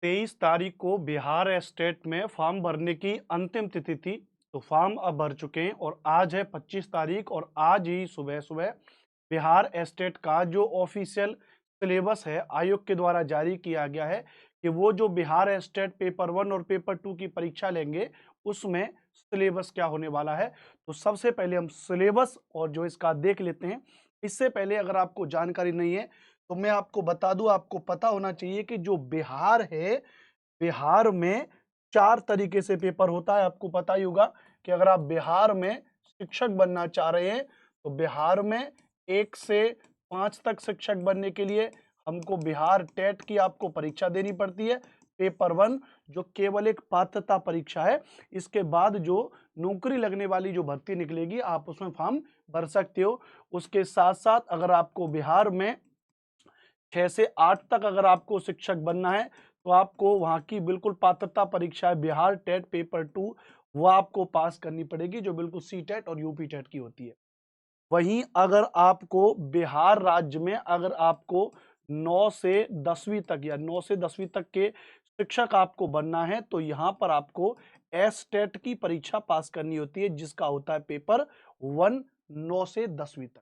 23 तारीख को बिहार स्टेट में फॉर्म भरने की अंतिम तिथि थी। तो फॉर्म अब भर चुके हैं और आज है 25 तारीख और आज ही सुबह सुबह बिहार स्टेट का जो ऑफिशियल सिलेबस है आयोग के द्वारा जारी किया गया है कि वो जो बिहार स्टेट पेपर 1 और पेपर 2 की परीक्षा लेंगे उसमें सिलेबस क्या होने वाला है। तो सबसे पहले हम सिलेबस और जो इसका देख लेते हैं। इससे पहले अगर आपको जानकारी नहीं है तो मैं आपको बता दूं, आपको पता होना चाहिए कि जो बिहार है, बिहार में 4 तरीके से पेपर होता है। आपको पता ही होगा कि अगर आप बिहार में शिक्षक बनना चाह रहे हैं तो बिहार में 1 से 5 तक शिक्षक बनने के लिए हमको बिहार टेट की आपको परीक्षा देनी पड़ती है। पेपर 1 जो केवल एक पात्रता परीक्षा है। इसके बाद जो नौकरी लगने वाली जो भर्ती निकलेगी आप उसमें फॉर्म भर सकते हो। उसके साथ-साथ अगर आपको बिहार में 6 से 8 तक अगर आपको शिक्षक बनना है तो आपको वहाँ की बिल्कुल पात्रता परीक्षा है बिहार टेट पेपर 2, वो आपको पास करनी पड़ेगी जो बिल्कुल सी टेट और यूपी टेट की होती है। वहीं अगर आपको बिहार राज्य में अगर आपको 9 से 10वीं तक या 9 से 10वीं तक के शिक्षक आपको बनना है तो यहाँ पर आपको एस टेट की परीक्षा पास करनी होती है जिसका होता है पेपर 1 9 से 10वीं तक।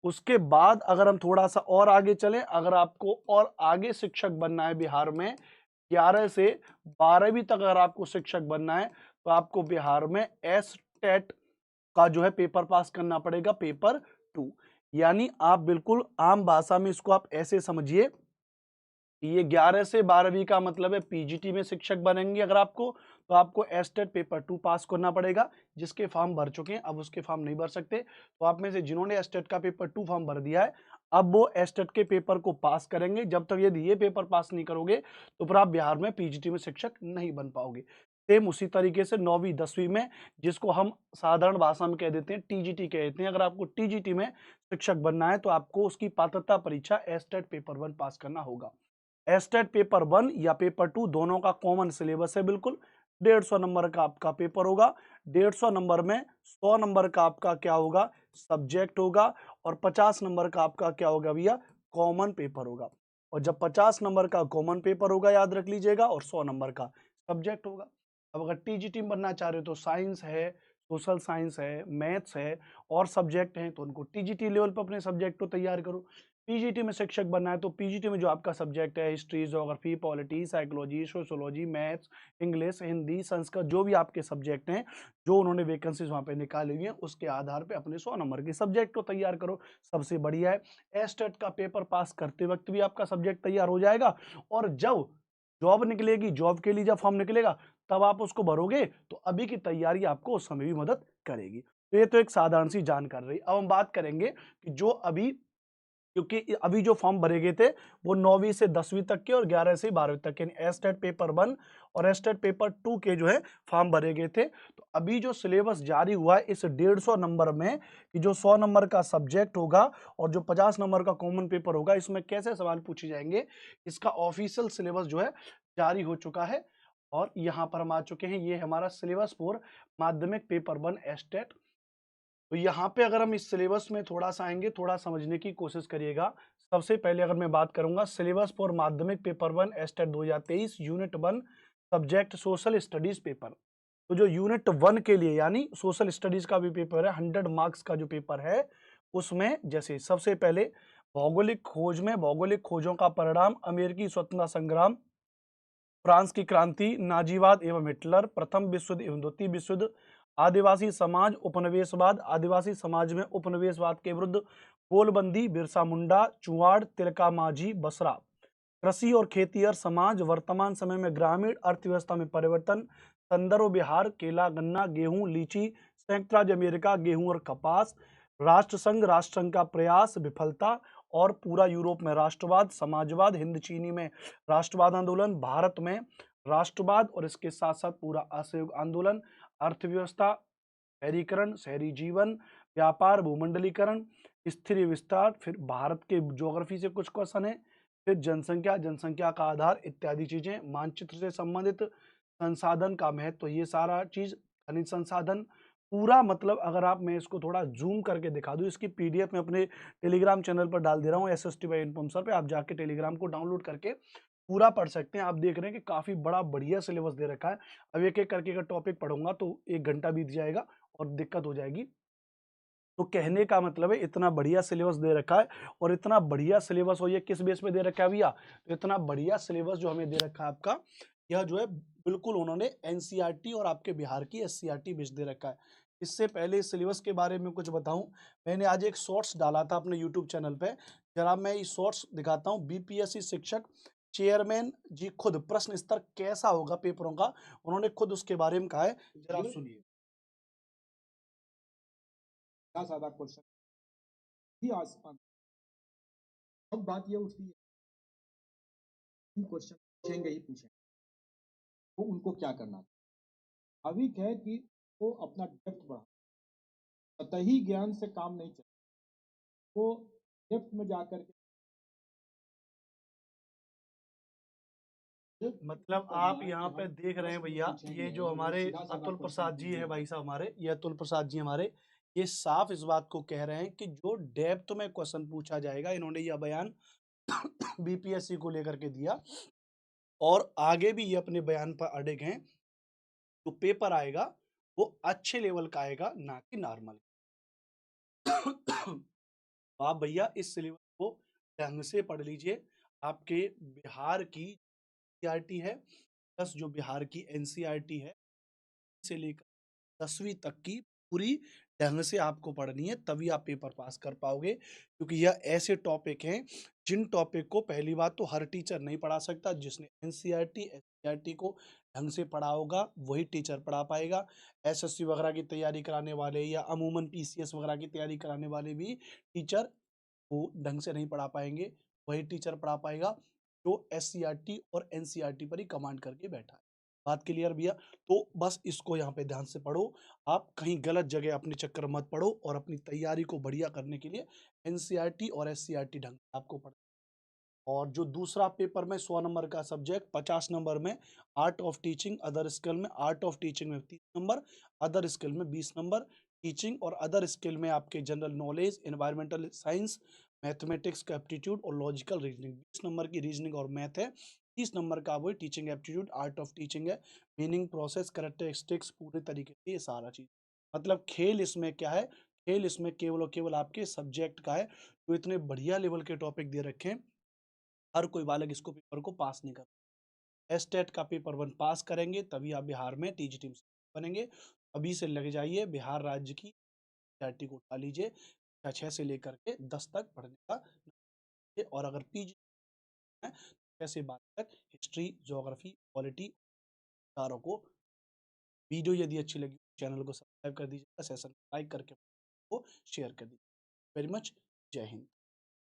उसके बाद अगर हम थोड़ा-सा और आगे चलें, अगर आपको और आगे शिक्षक बनना है बिहार में 11 से 12वीं तक अगर आपको शिक्षक बनना है, तो आपको बिहार में एस-टेट का जो है पेपर पास करना पड़ेगा पेपर 2। यानी आप बिल्कुल आम भाषा में इसको आप ऐसे समझिए ये 11 से 12वीं का मतलब है पीजीटी में शिक्षक बनेंगे अगर आपको, तो आपको एसटेट पेपर 2 पास करना पड़ेगा। जिसके फॉर्म भर चुके हैं अब उसके फॉर्म नहीं भर सकते। तो आप में से जिन्होंने एसटेट का पेपर 2 फॉर्म भर दिया है अब वो एसटेट के पेपर को पास करेंगे। जब तक यदि ये पेपर पास नहीं करोगे तो फिर आप बिहार में पीजीटी में शिक्षक नहीं बन पाओगे। सेम उसी तरीके से 9वीं 10वीं में जिसको हम साधारण भाषा में कह देते हैं टीजीटी कहते हैं, अगर आपको टीजीटी में शिक्षक बनना है तो आपको उसकी पात्रता परीक्षा एसटेट पेपर 1 पास करना होगा। एस्टेट पेपर 1 या पेपर 2 दोनों का कॉमन सिलेबस है बिल्कुल। 150 नंबर का आपका पेपर होगा। 150 नंबर में 100 नंबर का आपका क्या होगा, सब्जेक्ट होगा और 50 नंबर का आपका क्या होगा भैया, कॉमन पेपर होगा। और जब 50 नंबर का कॉमन पेपर होगा याद रख लीजिएगा और 100 नंबर का सब्जेक्ट होगा। अब अगर टीजीटी में बनना चाह रहे हो तो साइंस है, सोशल साइंस है, मैथ्स है और सब्जेक्ट हैं तो उनको टीजीटी लेवल पर अपने सब्जेक्ट को तैयार करो। पीजीटी में शिक्षक बनना है तो पीजीटी में जो आपका सब्जेक्ट है history, geography, polity, psychology, sociology, maths, English, Hindi, Sanskrit जो भी आपके सब्जेक्ट हैं, जो उन्होंने वैकेंसीज वहाँ पे निकाली हुई हैं उसके आधार पे अपने 100 नंबर के सब्जेक्ट को तैयार करो। सबसे बढ़िया है एस्टेट का पेपर पास करते वक्त भी आपका सब्जेक्ट तैयार हो जाएगा और जब जॉब निकलेगी, जॉब के लिए जब फॉर्म निकलेगा तब आप उसको भरोगे तो अभी की तैयारी आपको उस समय भी मदद करेगी। तो ये तो एक साधारण सी जानकारी रही। अब हम बात करेंगे कि जो अभी, क्योंकि अभी जो फॉर्म भरे गए थे वो 9वीं से 10वीं तक के और 11 से 12वीं तक के एस्टेट पेपर 1 और एस्टेट पेपर 2 के जो है फॉर्म भरे गए थे। तो अभी जो सिलेबस जारी हुआ है इस 150 नंबर में कि जो 100 नंबर का सब्जेक्ट होगा और जो 50 नंबर का कॉमन पेपर होगा इसमें कैसे सवाल पूछे जाएंगे, इसका ऑफिशियल सिलेबस जो है जारी हो चुका है। और यहाँ पर हम आ चुके हैं, ये हमारा सिलेबस फॉर माध्यमिक पेपर 1 एस्टेट। तो यहाँ पे अगर हम इस सिलेबस में थोड़ा-सा आएँगे, थोड़ा समझने की कोशिश करिएगा। सबसे पहले अगर मैं बात करूँगा सिलेबस फॉर माध्यमिक paper 1 estate 2023 unit 1 subject social studies paper. तो जो यूनिट 1 के लिए यानी सोशल स्टडीज़ का भी पेपर है, 100 मार्क्स का जो पेपर है, उसमें जैसे सबसे पहले भौगोलिक खोज में भौगोलिक खोजों का परिणाम, अमेरिकी स्वतंत्रता संग्राम, फ्रांस की क्रांति, नाजीवाद एवं हिटलर, प्रथम विश्व युद्ध एवं द्वितीय विश्व युद्ध, आदिवासी समाज, उपनिवेशवाद, आदिवासी समाज में उपनिवेशवाद के विरुद्ध गोलबंदी, बिरसा मुंडा, चुआड़, तिलका मांझी, बसरा, कृषि और खेतीहर समाज, वर्तमान समय में ग्रामीण अर्थव्यवस्था में परिवर्तन, संदर्भ बिहार, केला, गन्ना, गेहूं, लीची, संयुक्त राज्य अमेरिका, गेहूं और कपास, राष्ट्रसंघ का प्रयास, विफलता और पूरा यूरोप में राष्ट्रवाद, समाजवाद, हिंद चीनी में राष्ट्रवाद आंदोलन, भारत में राष्ट्रवाद और इसके साथ साथ पूरा असहयोग आंदोलन, अर्थव्यवस्था, शहरीकरण, शहरी जीवन, व्यापार, भूमंडलीकरण, स्थिर विस्तार, फिर भारत के ज्योग्राफी से कुछ क्वेश्चन है, फिर जनसंख्या, जनसंख्या का आधार इत्यादि चीजें, मानचित्र से संबंधित, संसाधन का महत्व, तो ये सारा चीज, खनिज संसाधन पूरा, मतलब अगर आप, मैं इसको थोड़ा जूम करके दिखा दूं, इसकी पीडीएफ में अपने टेलीग्राम चैनल पर डाल दे रहा हूँ SST बाय इन्फॉर्म सर पे, आप जाके टेलीग्राम को डाउनलोड करके पूरा पढ़ सकते हैं। आप देख रहे हैं कि काफ़ी बड़ा बढ़िया सिलेबस दे रखा है। अब एक-एक करके अगर टॉपिक पढ़ूँगा तो 1 घंटा बीत जाएगा और दिक्कत हो जाएगी। तो कहने का मतलब है इतना बढ़िया सिलेबस दे रखा है और इतना बढ़िया सिलेबस और ये किस बेस पे दे रखा है भैया? तो इतना बढ़िया सिलेबस जो हमें दे रखा है आपका, यह जो है बिल्कुल उन्होंने एनसीईआरटी और आपके बिहार की एससीईआरटी बेस दे रखा है। इससे पहले इस सिलेबस के बारे में कुछ बताऊँ, मैंने आज एक शॉर्ट्स डाला था अपने यूट्यूब चैनल पे। ज़रा मैं ये शॉर्ट्स दिखाता हूँ। बीपीएससी शिक्षक चेयरमैन जी खुद प्रश्न स्तर कैसा होगा पेपरों का, उन्होंने खुद उसके बारे में कहा है। ज़रा आप सुनिए। सादा क्वेश्चन ही आसमान। अब बात ये उठती है कि क्वेश्चन पूछेंगे ही पूछेंगे, तो उनको क्या करना चाहिए? स्वाभाविक है कि वो अपना डेप्थ बढ़ा, सतही ज्ञान से काम नहीं चले, वो डेप्थ में जाकर के मतलब आप यहाँ पे देख रहे हैं भैया, ये जो हमारे अतुल प्रसाद जी है भाई साहब हमारे, ये अतुल प्रसाद जी हमारे, ये साफ इस बात को कह रहे हैं कि जो डेप्थ में क्वेश्चन पूछा जाएगा, इन्होंने यह बयान बीपीएससी को लेकर के दिया और आगे भी ये अपने बयान पर अड़िग हैं। जो पेपर आएगा वो अच्छे लेवल का आएगा, ना कि नॉर्मल। आप भैया इस सिलेबस को ढंग से पढ़ लीजिए। आपके बिहार की सीआरटी है, प्लस जो बिहार की एनसीईआरटी है से लेकर 10वीं तक की पूरी ढंग से आपको पढ़नी है, तभी आप पेपर पास कर पाओगे। क्योंकि यह ऐसे टॉपिक हैं जिन टॉपिक को पहली बात तो हर टीचर नहीं पढ़ा सकता। जिसने एनसीईआरटी एससीईआरटी को ढंग से पढ़ा होगा वही टीचर पढ़ा पाएगा। एसएससी वगैरह की तैयारी कराने वाले या अमूमन पीसीएस वगैरह की तैयारी कराने वाले भी टीचर वो ढंग से नहीं पढ़ा पाएंगे, वही टीचर पढ़ा पाएगा जो एससीईआरटी और एनसीईआरटी पर ही कमांड करके बैठा है। बात क्लियर भैया? तो बस इसको यहाँ पे ध्यान से पढ़ो। आप कहीं गलत जगह अपने चक्कर मत पड़ो और अपनी तैयारी को बढ़िया करने के लिए एनसीईआरटी और एससीईआरटी ढंग से आपको पढ़। और जो दूसरा पेपर में 100 नंबर का सब्जेक्ट 50 नंबर में art of teaching other skill में, आर्ट ऑफ टीचिंग में 30 नंबर, अदर स्किल में 20 नंबर, टीचिंग और अदर स्किल में आपके general knowledge, environmental science, mathematics का एप्टीट्यूड और लॉजिकल रीजनिंग, 20 नंबर की रीजनिंग और मैथ है। 30 नंबर का वही teaching aptitude, art of teaching है, मीनिंग प्रोसेस कैरेक्टरिस्टिक्स पूरे तरीके से ये सारा चीज। मतलब खेल इसमें क्या है, खेल इसमें केवल और केवल आपके सब्जेक्ट का है। तो इतने बढ़िया लेवल के टॉपिक दे रखे हैं, हर कोई बालक इसको पेपर को पास नहीं कर। एसटेट का पेपर 1 पास करेंगे तभी आप बिहार में टीजी टीम से बनेंगे। अभी से लग जाइए, बिहार राज्य की सीआरटी को उठा लीजिए। कक्षा 6 से लेकर के 10 तक पढ़ने का। और अगर पीजी है तो 6 से 12 तक हिस्ट्री, ज्योग्राफी, पॉलिटी चारों को। वीडियो यदि अच्छी लगी चैनल को सब्सक्राइब कर दीजिएगा, सेशन लाइक करके को शेयर कर दीजिए। Very much. जय हिंद।